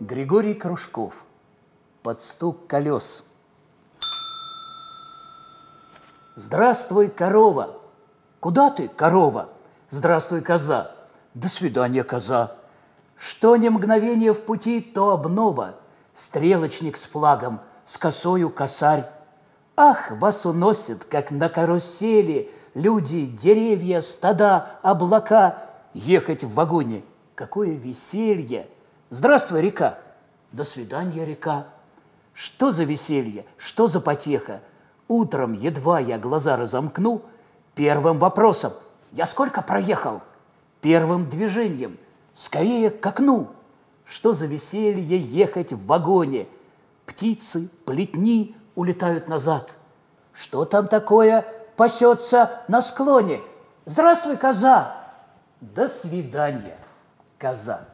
Григорий Кружков. Под стук колес. Здравствуй, корова! Куда ты, корова? Здравствуй, коза! До свидания, коза! Что ни мгновение в пути, то обнова. Стрелочник с флагом, с косою косарь. Ах, вас уносит, как на карусели, люди, деревья, стада, облака. Ехать в вагоне — какое веселье! Здравствуй, река! До свидания, река! Что за веселье, что за потеха? Утром, едва я глаза разомкну, первым вопросом: я сколько проехал? Первым движением: скорее к окну. Что за веселье ехать в вагоне? Птицы, плетни улетают назад. Что там такое пасется на склоне? Здравствуй, коза! До свидания, коза!